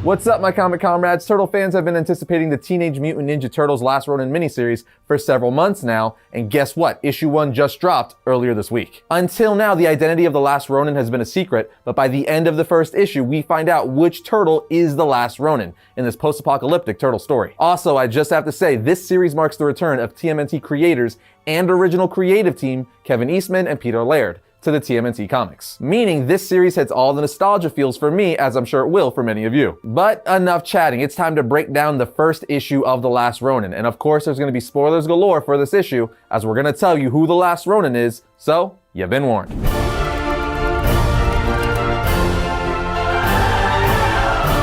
What's up, my comic comrades? Turtle fans have been anticipating the Teenage Mutant Ninja Turtles Last Ronin miniseries for several months now, and guess what? Issue 1 just dropped earlier this week. Until now, the identity of the Last Ronin has been a secret, but by the end of the first issue, we find out which turtle is the Last Ronin in this post-apocalyptic turtle story. Also, I just have to say, this series marks the return of TMNT creators and original creative team Kevin Eastman and Peter Laird to the TMNT comics. Meaning this series hits all the nostalgia feels for me, as I'm sure it will for many of you. But enough chatting, it's time to break down the first issue of The Last Ronin. And of course, there's gonna be spoilers galore for this issue, as we're gonna tell you who the Last Ronin is, so you've been warned.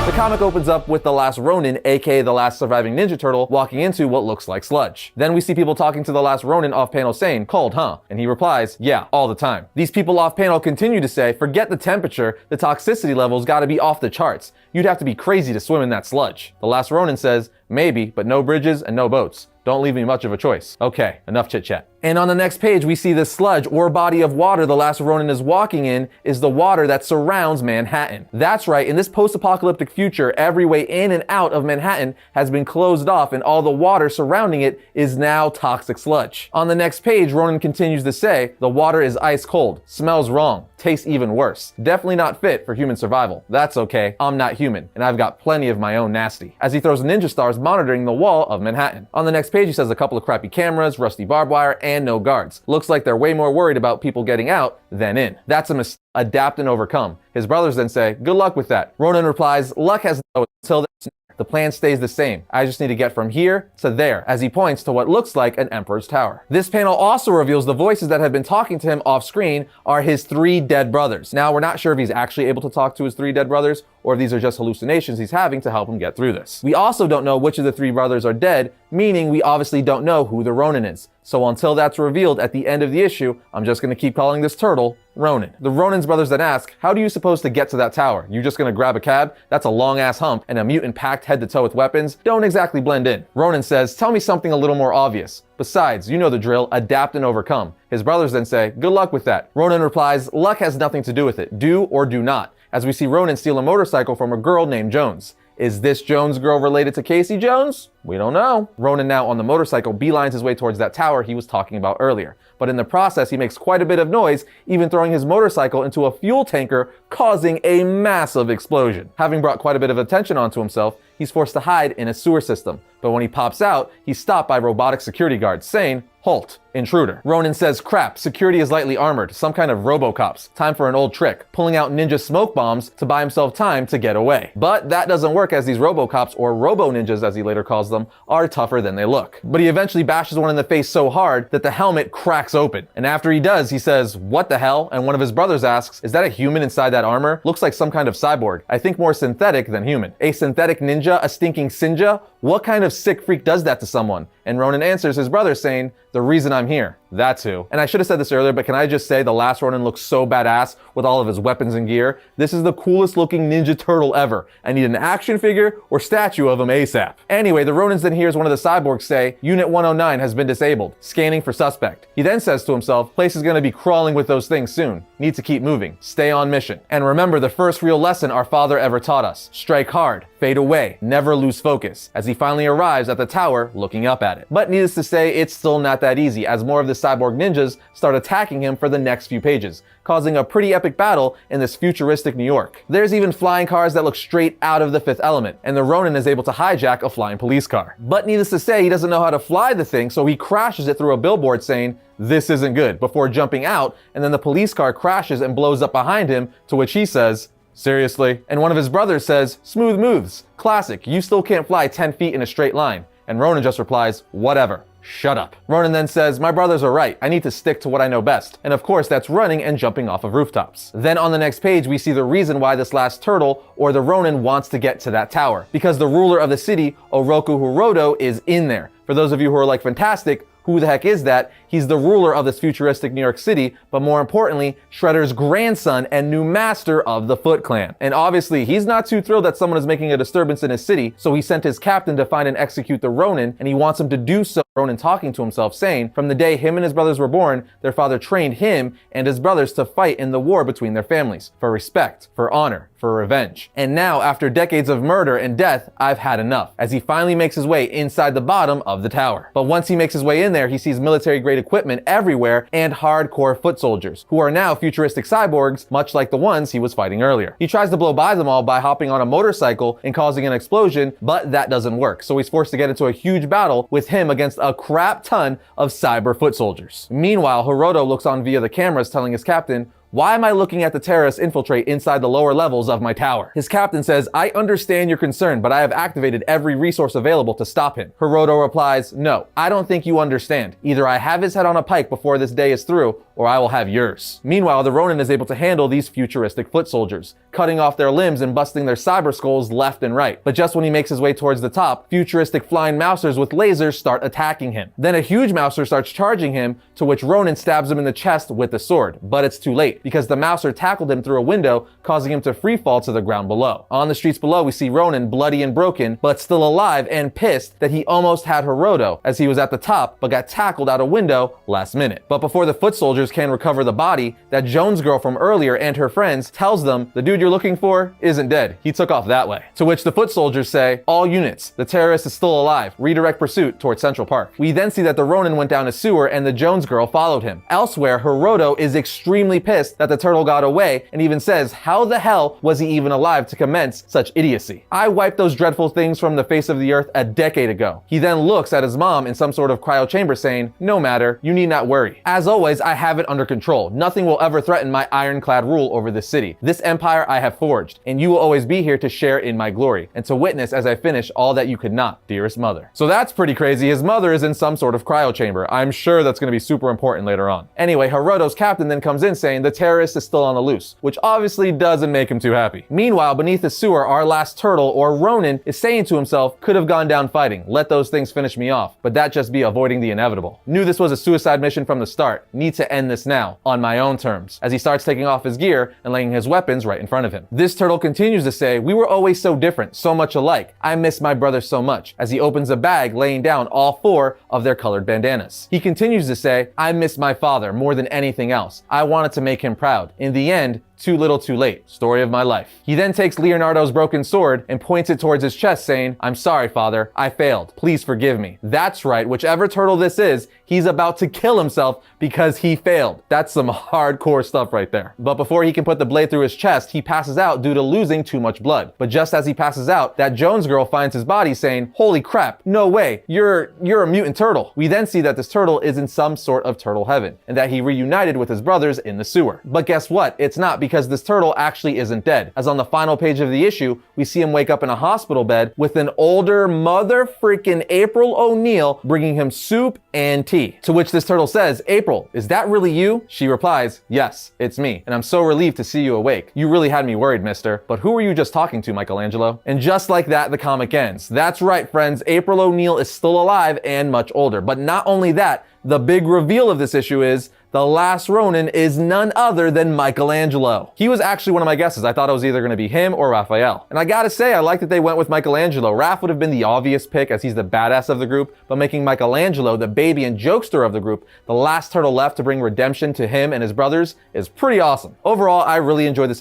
The comic opens up with the Last Ronin, aka the last surviving Ninja Turtle, walking into what looks like sludge. Then we see people talking to the Last Ronin off-panel saying, "Cold, huh?" And he replies, "Yeah, all the time." These people off-panel continue to say, "Forget the temperature, the toxicity level's gotta be off the charts. You'd have to be crazy to swim in that sludge." The Last Ronin says, "Maybe, but no bridges and no boats. Don't leave me much of a choice." Okay, enough chit-chat. And on the next page, we see the sludge or body of water the Last Ronin is walking in is the water that surrounds Manhattan. That's right, in this post-apocalyptic future, every way in and out of Manhattan has been closed off and all the water surrounding it is now toxic sludge. On the next page, Ronin continues to say, "The water is ice cold, smells wrong, tastes even worse. Definitely not fit for human survival. That's okay, I'm not human, and I've got plenty of my own nasty." As he throws ninja stars monitoring the wall of Manhattan. On the next page, he says a couple of crappy cameras, rusty barbed wire, and no guards. Looks like they're way more worried about people getting out than in. That's a mistake. Adapt and overcome. His brothers then say, "Good luck with that." Ronin replies, "Luck has no until there's the plan stays the same. I just need to get from here to there," as he points to what looks like an Emperor's Tower. This panel also reveals the voices that have been talking to him off screen are his 3 dead brothers. Now, we're not sure if he's actually able to talk to his 3 dead brothers or if these are just hallucinations he's having to help him get through this. We also don't know which of the 3 brothers are dead, meaning we obviously don't know who the Ronin is. So until that's revealed at the end of the issue, I'm just gonna keep calling this turtle Ronin. The Ronin's brothers then ask, "How do you suppose to get to that tower? You just gonna grab a cab? That's a long ass hump, and a mutant packed head to toe with weapons don't exactly blend in." Ronin says, "Tell me something a little more obvious. Besides, you know the drill, adapt and overcome." His brothers then say, "Good luck with that." Ronin replies, "Luck has nothing to do with it. Do or do not." As we see Ronin steal a motorcycle from a girl named Jones. Is this Jones girl related to Casey Jones? We don't know. Ronin now on the motorcycle beelines his way towards that tower he was talking about earlier. But in the process, he makes quite a bit of noise, even throwing his motorcycle into a fuel tanker, causing a massive explosion. Having brought quite a bit of attention onto himself, he's forced to hide in a sewer system. But when he pops out, he's stopped by robotic security guards, saying, "Halt, intruder." Ronin says, "Crap, security is lightly armored, some kind of RoboCops. Time for an old trick, pulling out ninja smoke bombs to buy himself time to get away." But that doesn't work, as these RoboCops, or Robo-Ninjas as he later calls them, are tougher than they look. But he eventually bashes one in the face so hard that the helmet cracks open. And after he does, he says, "What the hell?" And one of his brothers asks, "Is that a human inside that armor? Looks like some kind of cyborg. I think more synthetic than human." A synthetic ninja? A stinking Sinja? What kind of sick freak does that to someone? And Ronin answers his brother saying, "The reason I'm here. That's who." And I should have said this earlier, but can I just say the Last Ronin looks so badass with all of his weapons and gear. This is the coolest looking Ninja Turtle ever. I need an action figure or statue of him ASAP. Anyway, the Ronins then hears one of the cyborgs say, "Unit 109 has been disabled. Scanning for suspect." He then says to himself, "Place is gonna be crawling with those things soon. Need to keep moving. Stay on mission. And remember the first real lesson our father ever taught us. Strike hard. Fade away. Never lose focus." As he finally arrives at the tower looking up at it. But needless to say, it's still not that easy, as more of the cyborg ninjas start attacking him for the next few pages, causing a pretty epic battle in this futuristic New York. There's even flying cars that look straight out of the Fifth Element, and the Ronin is able to hijack a flying police car. But needless to say, he doesn't know how to fly the thing, so he crashes it through a billboard saying, "This isn't good," before jumping out, and then the police car crashes and blows up behind him, to which he says, "Seriously?" And one of his brothers says, "Smooth moves. Classic. You still can't fly 10 feet in a straight line." And Ronin just replies, "Whatever. Shut up." Ronin then says, "My brothers are right. I need to stick to what I know best." And of course, that's running and jumping off of rooftops. Then on the next page, we see the reason why this last turtle, or the Ronin, wants to get to that tower. Because the ruler of the city, Oroku Hiroto, is in there. For those of you who are like, "Fantastic, who the heck is that?" He's the ruler of this futuristic New York City, but more importantly, Shredder's grandson and new master of the Foot Clan. And obviously, he's not too thrilled that someone is making a disturbance in his city, so he sent his captain to find and execute the Ronin, and he wants him to do so Ronin talking to himself, saying, from the day him and his brothers were born, their father trained him and his brothers to fight in the war between their families, for respect, for honor, for revenge. And now, after decades of murder and death, I've had enough, as he finally makes his way inside the bottom of the tower. But once he makes his way in there, he sees military-grade equipment everywhere and hardcore foot soldiers, who are now futuristic cyborgs, much like the ones he was fighting earlier. He tries to blow by them all by hopping on a motorcycle and causing an explosion, but that doesn't work, so he's forced to get into a huge battle with him against a crap ton of cyber foot soldiers. Meanwhile, Hiroto looks on via the cameras, telling his captain, why am I looking at the terrorists infiltrate inside the lower levels of my tower? His captain says, I understand your concern, but I have activated every resource available to stop him. Hiroto replies, no, I don't think you understand. Either I have his head on a pike before this day is through, or I will have yours. Meanwhile, the Ronin is able to handle these futuristic foot soldiers, cutting off their limbs and busting their cyber skulls left and right. But just when he makes his way towards the top, futuristic flying mousers with lasers start attacking him. Then a huge mouser starts charging him, to which Ronin stabs him in the chest with the sword. But it's too late, because the mouser tackled him through a window, causing him to free fall to the ground below. On the streets below, we see Ronin bloody and broken, but still alive and pissed that he almost had Hiroto, as he was at the top, but got tackled out a window last minute. But before the foot soldiers can recover the body, that Jones girl from earlier and her friends tells them the dude you're looking for isn't dead. He took off that way. To which the foot soldiers say, all units, the terrorist is still alive. Redirect pursuit towards Central Park. We then see that the Ronin went down a sewer and the Jones girl followed him. Elsewhere, Hiroto is extremely pissed that the turtle got away and even says, how the hell was he even alive to commence such idiocy? I wiped those dreadful things from the face of the earth a decade ago. He then looks at his mom in some sort of cryo chamber saying, no matter, you need not worry. As always, I have it under control. Nothing will ever threaten my ironclad rule over this city. This empire I have forged, and you will always be here to share in my glory, and to witness as I finish all that you could not, dearest mother. So that's pretty crazy. His mother is in some sort of cryo chamber. I'm sure that's going to be super important later on. Anyway, Hiroto's captain then comes in saying the terrorist is still on the loose, which obviously doesn't make him too happy. Meanwhile, beneath the sewer, our last turtle, or Ronin, is saying to himself, could have gone down fighting. Let those things finish me off. But that just be avoiding the inevitable. Knew this was a suicide mission from the start. Need to end this now, on my own terms, as he starts taking off his gear and laying his weapons right in front of him. This turtle continues to say, we were always so different, so much alike. I miss my brother so much, as he opens a bag, laying down all 4 of their colored bandanas. He continues to say, I miss my father more than anything else. I wanted to make him proud. In the end, too little too late. Story of my life. He then takes Leonardo's broken sword and points it towards his chest saying, I'm sorry, father. I failed. Please forgive me. That's right. Whichever turtle this is, he's about to kill himself because he failed. That's some hardcore stuff right there. But before he can put the blade through his chest, he passes out due to losing too much blood. But just as he passes out, that Jones girl finds his body saying, holy crap, no way, you're a mutant turtle. We then see that this turtle is in some sort of turtle heaven and that he reunited with his brothers in the sewer. But guess what? It's not, because this turtle actually isn't dead, as on the final page of the issue, we see him wake up in a hospital bed with an older mother freaking April O'Neil bringing him soup and tea. To which this turtle says, April, is that really you? She replies, yes, it's me, and I'm so relieved to see you awake. You really had me worried, mister. But who were you just talking to, Michelangelo? And just like that, the comic ends. That's right, friends, April O'Neil is still alive and much older. But not only that, the big reveal of this issue is the last Ronin is none other than Michelangelo. He was actually one of my guesses. I thought it was either going to be him or Raphael. And I gotta say, I like that they went with Michelangelo. Raph would have been the obvious pick, as he's the badass of the group, but making Michelangelo the baby and jokester of the group, the last turtle left to bring redemption to him and his brothers, is pretty awesome. Overall, I really enjoyed this